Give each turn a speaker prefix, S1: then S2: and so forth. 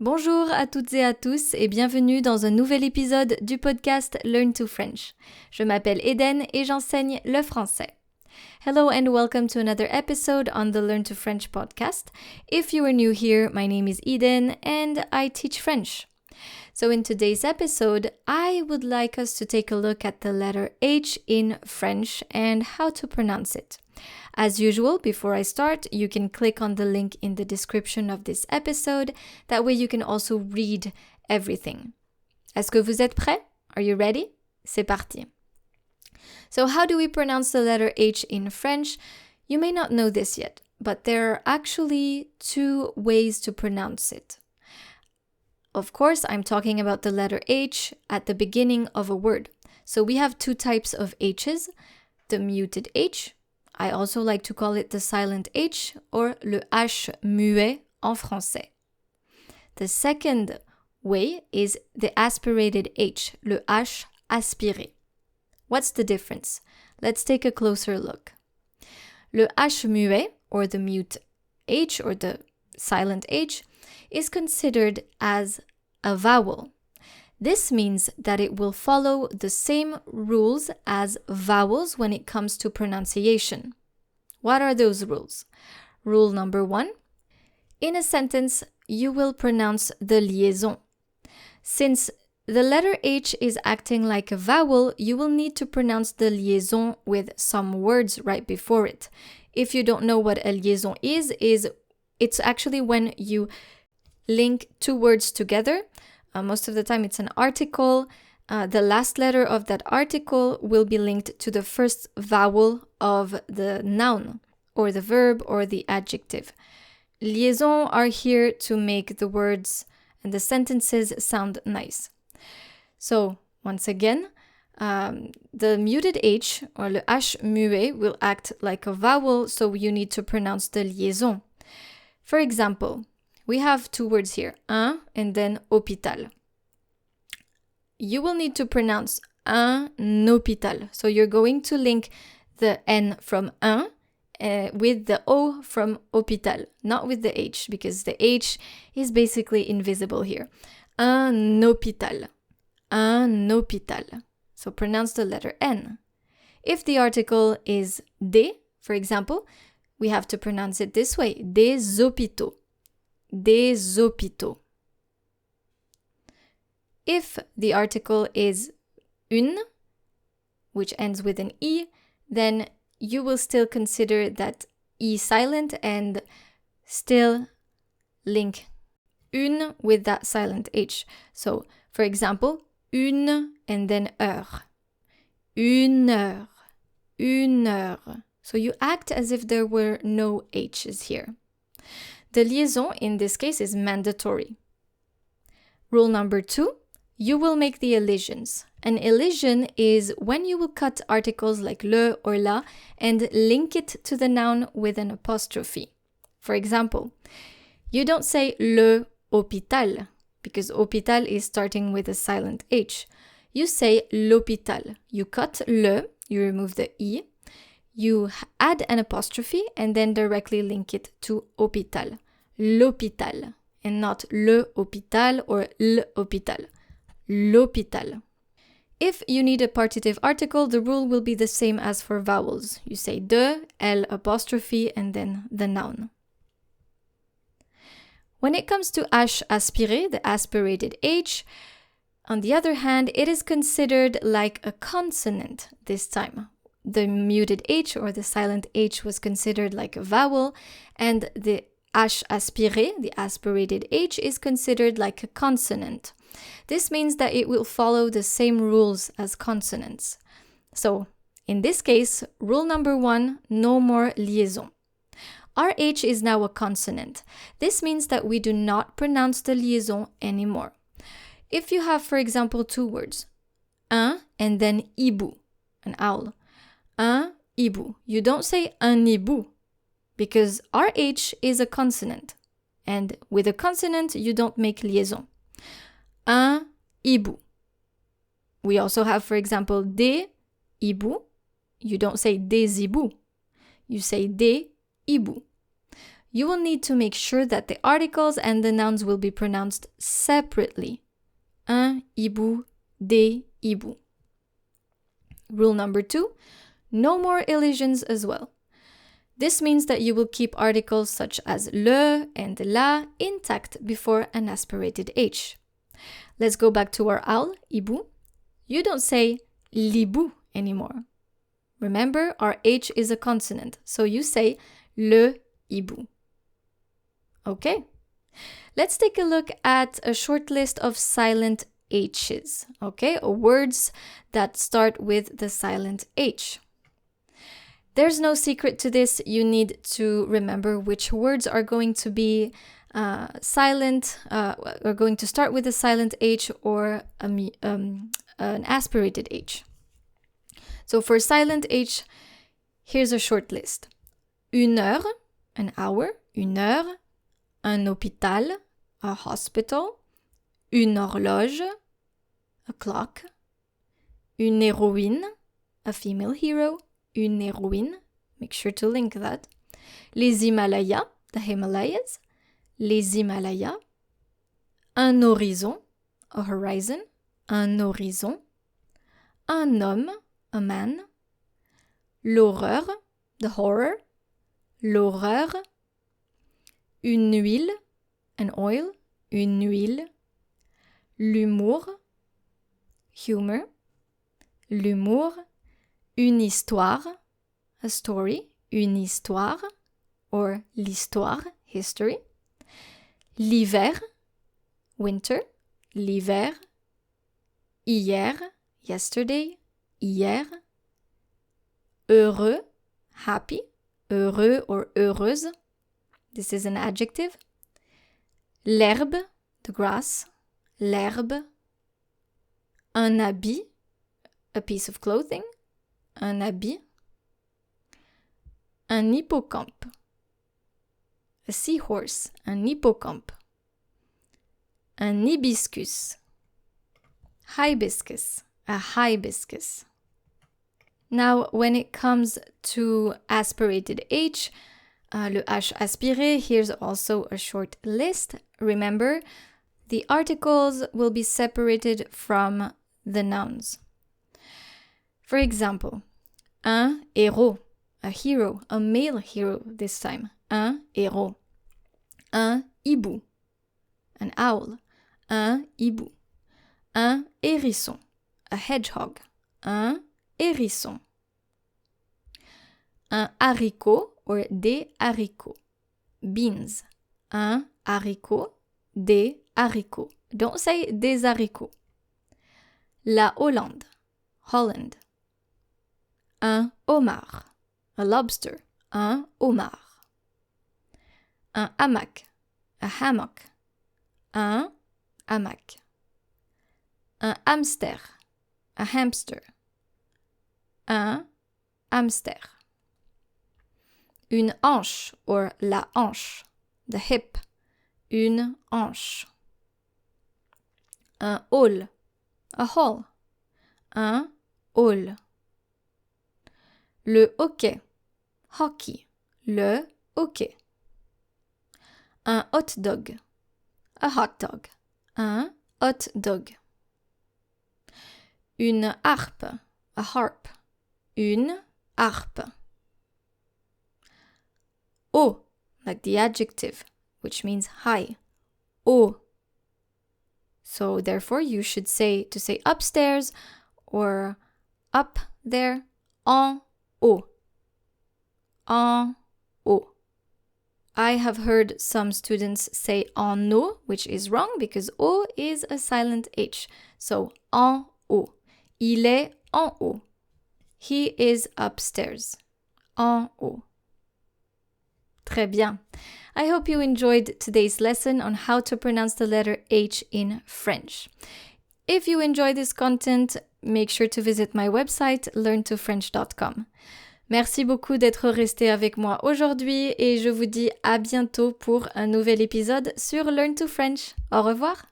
S1: Bonjour à toutes et à tous et bienvenue dans un nouvel épisode du podcast Learn to French. Je m'appelle Eden et j'enseigne le français. Hello and welcome to another episode on the Learn to French podcast. If you are new here, my name is Eden and I teach French. So in today's episode, I would like us to take a look at the letter H in French and how to pronounce it. As usual, before I start, you can click on the link in the description of this episode. That way you can also read everything. Est-ce que vous êtes prêts? Are you ready? C'est parti. So how do we pronounce the letter H in French? You may not know this yet, but there are actually two ways to pronounce it. Of course, I'm talking about the letter H at the beginning of a word. So we have two types of H's, the muted H. I also like to call it the silent H or le H muet en français. The second way is the aspirated H, le H aspiré. What's the difference? Let's take a closer look. Le H muet, or the mute H, or the silent H, is considered as a vowel. This means that it will follow the same rules as vowels when it comes to pronunciation. What are those rules? Rule number 1. In a sentence, you will pronounce the liaison. Since the letter H is acting like a vowel, you will need to pronounce the liaison with some words right before it. If you don't know what a liaison is it's actually when you link two words together. Most of the time it's an article. The last letter of that article will be linked to the first vowel of the noun, or the verb, or the adjective. Liaisons are here to make the words and the sentences sound nice. So, once again, the muted H, or le H muet, will act like a vowel, so you need to pronounce the liaison. For example, we have two words here, un and then hôpital. You will need to pronounce un hôpital. So you're going to link the N from un with the O from hôpital, not with the H, because the H is basically invisible here. Un hôpital. Un hôpital. So pronounce the letter N. If the article is des, for example, we have to pronounce it this way, des hôpitaux. Des hôpitaux. If the article is une, which ends with an E, then you will still consider that E silent and still link une with that silent H. So, for example, une and then heure. Une heure. Une heure. So you act as if there were no H's here. The liaison in this case is mandatory. Rule number 2, you will make the elisions. An elision is when you will cut articles like le or la and link it to the noun with an apostrophe. For example, you don't say le hôpital because hôpital is starting with a silent H. You say l'hôpital. You cut le, you remove the I, you add an apostrophe and then directly link it to hôpital. L'hôpital, and not le hôpital or l'hôpital. L'hôpital. If you need a partitive article, the rule will be the same as for vowels. You say de, l apostrophe, and then the noun. When it comes to H aspiré, the aspirated H, on the other hand, it is considered like a consonant this time. The muted H or the silent H was considered like a vowel, and the H aspiré, the aspirated H, is considered like a consonant. This means that it will follow the same rules as consonants. So, in this case, rule number 1, no more liaison. Our H is now a consonant. This means that we do not pronounce the liaison anymore. If you have, for example, two words, un and then hibou, an owl, un hibou. You don't say un hibou because our H is a consonant. And with a consonant, you don't make liaison. Un hibou. We also have, for example, des hibous. You don't say des hiboux. You say des hiboux. you will need to make sure that the articles and the nouns will be pronounced separately. Un hibou, des hiboux. Rule number 2, no more elisions as well. This means that you will keep articles such as le and la intact before an aspirated H. Let's go back to our owl, hibou. You don't say l'hibou anymore. Remember, our H is a consonant, so you say le hibou. Okay, let's take a look at a short list of silent H's, okay, or words that start with the silent H. There's no secret to this. You need to remember which words are going to be silent, are going to start with a silent H or an aspirated H. So for silent H, here's a short list. Une heure, an hour, une heure. Un hôpital, a hospital. Une horloge, a clock. Une héroïne, a female hero. Une héroïne, make sure to link that. Les Himalayas, the Himalayas. Les Himalayas. Un horizon, a horizon. Un horizon. Un homme, a man. L'horreur, the horror. L'horreur. Une huile, an oil. Une huile. L'humour, humor. L'humour. Une histoire, a story. Une histoire, or l'histoire, history. L'hiver, winter. L'hiver. Hier, yesterday. Hier. Heureux, happy. Heureux or heureuse. This is an adjective. L'herbe, the grass. L'herbe. Un habit, a piece of clothing. Un habit. Un hippocampe, a seahorse. Un hippocampe. Un hibiscus. Hibiscus, a hibiscus. Now, when it comes to aspirated H, le H aspiré, here's also a short list. Remember, the articles will be separated from the nouns. For example, un héros, a hero, a male hero this time. Un héros. Un hibou, an owl. Un hibou. Un hérisson, a hedgehog. Un hérisson. Un haricot or des haricots. Beans. Un haricot, des haricots. Don't say des haricots. La Hollande. Holland. Un homard. A lobster. Un homard. Un hamac. A hammock. Un hamac. Un hamster. A hamster. Un hamster. Une hanche or la hanche. The hip. Une hanche. Un hall. A hall. Un hall. Le hockey. Hockey. Le hockey. Un hot dog. A hot dog. Un hot dog. Une harpe. A harp. Une harpe. Haut, like the adjective, which means high. Haut. So therefore you should say, to say upstairs or up there, en haut. En haut. I have heard some students say en haut, which is wrong because O is a silent H. So en haut. Il est en haut. He is upstairs. En haut. Très bien. I hope you enjoyed today's lesson on how to pronounce the letter H in French. If you enjoy this content, make sure to visit my website learntofrench.com. Merci beaucoup d'être resté avec moi aujourd'hui et je vous dis à bientôt pour un nouvel épisode sur Learn to French. Au revoir.